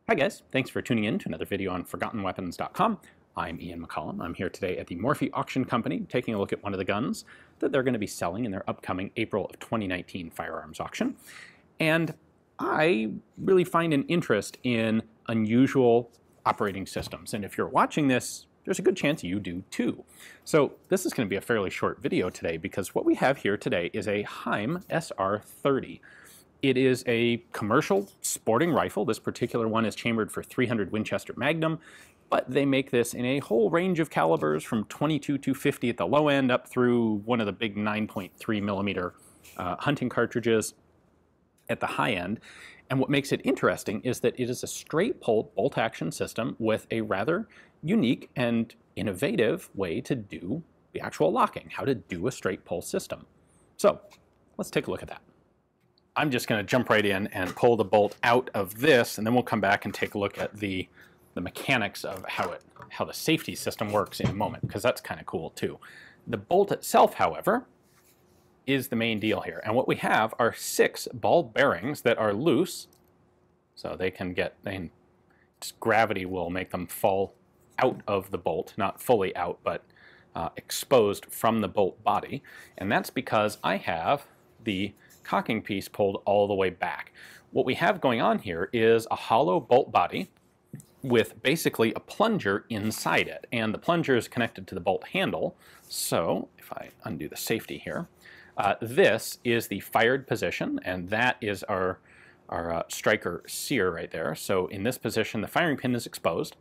Hi guys, thanks for tuning in to another video on ForgottenWeapons.com. I'm Ian McCollum. I'm here today at the Morphy Auction Company taking a look at one of the guns that they're going to be selling in their upcoming April of 2019 firearms auction. And I really find an interest in unusual operating systems. And if you're watching this, there's a good chance you do too. So this is going to be a fairly short video today because what we have here today is a Heym SR30. It is a commercial sporting rifle. This particular one is chambered for .300 Winchester Magnum, but they make this in a whole range of calibers from .22 250 at the low end up through one of the big 9.3 millimeter hunting cartridges at the high end. And what makes it interesting is that it is a straight pull bolt action system with a rather unique and innovative way to do the actual locking, how to do a straight pull system. So let's take a look at that. I'm just going to jump right in and pull the bolt out of this, and then we'll come back and take a look at the mechanics of how the safety system works in a moment, because that's kind of cool too. The bolt itself, however, is the main deal here. And what we have are 6 ball bearings that are loose, so gravity will make them fall out of the bolt, not fully out, but exposed from the bolt body. And that's because I have the cocking piece pulled all the way back. What we have going on here is a hollow bolt body with basically a plunger inside it, and the plunger is connected to the bolt handle. So if I undo the safety here, this is the fired position, and that is our striker sear right there. So in this position, the firing pin is exposed.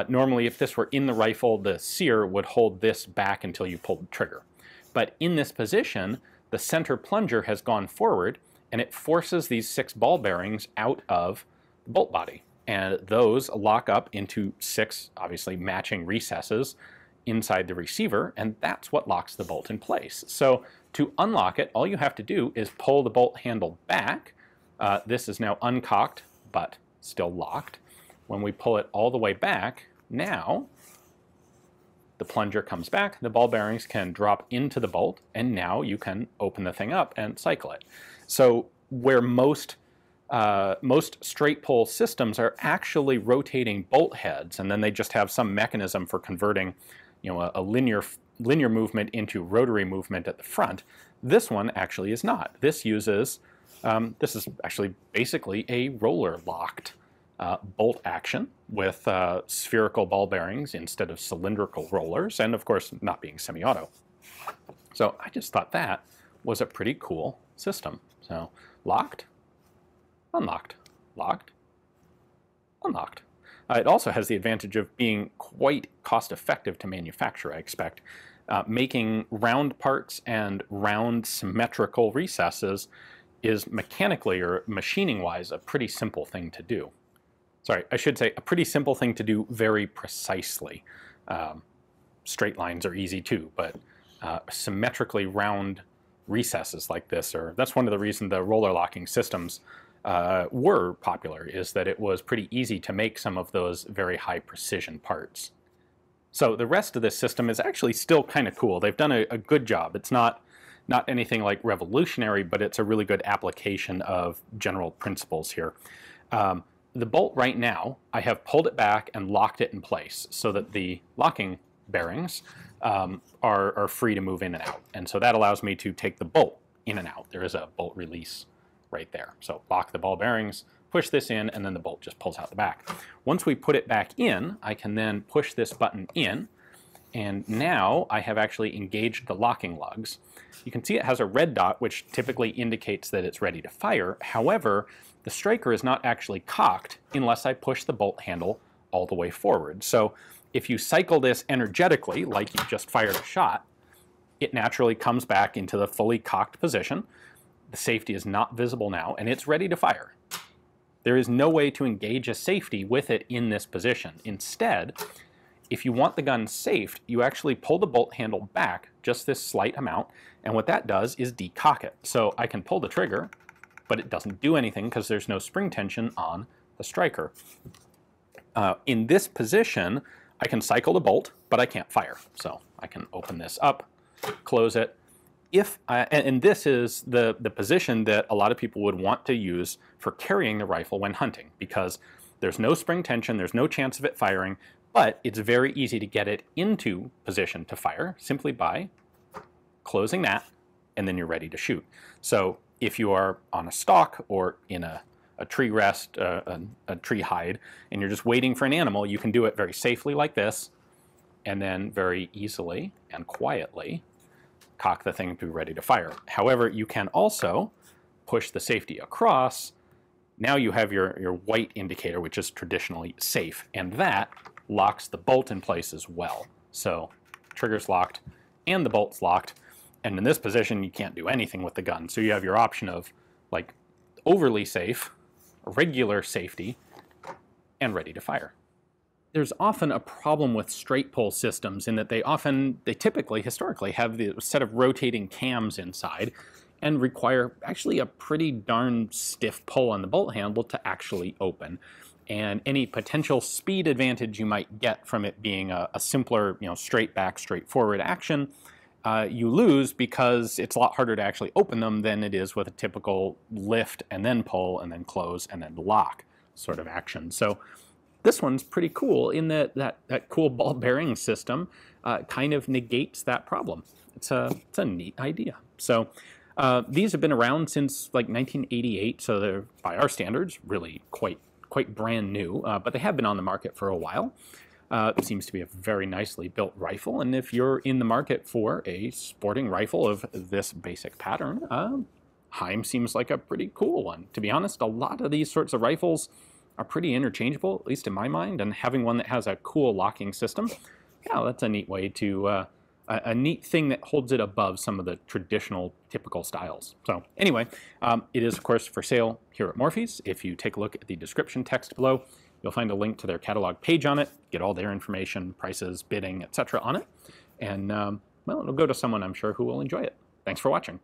Normally, if this were in the rifle, the sear would hold this back until you pulled the trigger. But in this position, the center plunger has gone forward, and it forces these 6 ball bearings out of the bolt body. And those lock up into 6, obviously, matching recesses inside the receiver, and that's what locks the bolt in place. So to unlock it, all you have to do is pull the bolt handle back. This is now uncocked, but still locked. When we pull it all the way back, now the plunger comes back, the ball bearings can drop into the bolt, and now you can open the thing up and cycle it. So where most straight pull systems are actually rotating bolt heads, and then they just have some mechanism for converting, a linear movement into rotary movement at the front, this one actually is not. This uses, this is actually basically a roller locked bolt action with spherical ball bearings instead of cylindrical rollers, and of course not being semi-auto. So I just thought that was a pretty cool system. So locked, unlocked, locked, unlocked. It also has the advantage of being quite cost effective to manufacture, I expect. Making round parts and round symmetrical recesses is mechanically or machining wise a pretty simple thing to do. Sorry, I should say a pretty simple thing to do very precisely. Straight lines are easy too, but symmetrically round recesses like this, that's one of the reasons the roller locking systems were popular, is that it was pretty easy to make some of those very high precision parts. So the rest of this system is actually still kind of cool. They've done a good job. It's not anything like revolutionary, but it's a really good application of general principles here. The bolt right now, I have pulled it back and locked it in place so that the locking bearings are free to move in and out. And so that allows me to take the bolt in and out. There is a bolt release right there. So lock the ball bearings, push this in, and then the bolt just pulls out the back. Once we put it back in, I can then push this button in, and now I have actually engaged the locking lugs. You can see it has a red dot, which typically indicates that it's ready to fire. However, the striker is not actually cocked unless I push the bolt handle all the way forward. So if you cycle this energetically, like you just fired a shot, it naturally comes back into the fully cocked position. The safety is not visible now, and it's ready to fire. There is no way to engage a safety with it in this position. Instead, if you want the gun safed, you actually pull the bolt handle back just this slight amount, and what that does is decock it. So I can pull the trigger, but it doesn't do anything because there's no spring tension on the striker. In this position, I can cycle the bolt, but I can't fire. So I can open this up, close it. And this is the position that a lot of people would want to use for carrying the rifle when hunting, because There's no spring tension, there's no chance of it firing, but it's very easy to get it into position to fire simply by closing that, and then you're ready to shoot. So if you are on a stalk or in a tree rest, a tree hide, and you're just waiting for an animal, you can do it very safely like this, and then very easily and quietly cock the thing to be ready to fire. However, you can also push the safety across. Now you have your white indicator, which is traditionally safe, and that locks the bolt in place as well. So trigger's locked and the bolt's locked, and in this position you can't do anything with the gun. So you have your option of like overly safe, regular safety, and ready to fire. There's often a problem with straight pull systems in that they typically, historically, have the set of rotating cams inside and require actually a pretty darn stiff pull on the bolt handle to actually open. And any potential speed advantage you might get from it being a simpler, straight back, straightforward action, you lose because it's a lot harder to actually open them than it is with a typical lift and then pull and then close and then lock sort of action. So this one's pretty cool in that cool ball bearing system kind of negates that problem. It's a neat idea. So these have been around since like 1988, so they're, by our standards, really quite brand new, but they have been on the market for a while. It seems to be a very nicely built rifle, and if you're in the market for a sporting rifle of this basic pattern, Heym seems like a pretty cool one. To be honest, a lot of these sorts of rifles are pretty interchangeable, at least in my mind, and having one that has a cool locking system, yeah, that's a neat way to, a neat thing that holds it above some of the traditional typical styles. So anyway, it is of course for sale here at Morphy's. If you take a look at the description text below, you'll find a link to their catalog page on it, get all their information, prices, bidding, etc. on it, and well, it'll go to someone I'm sure who will enjoy it. Thanks for watching.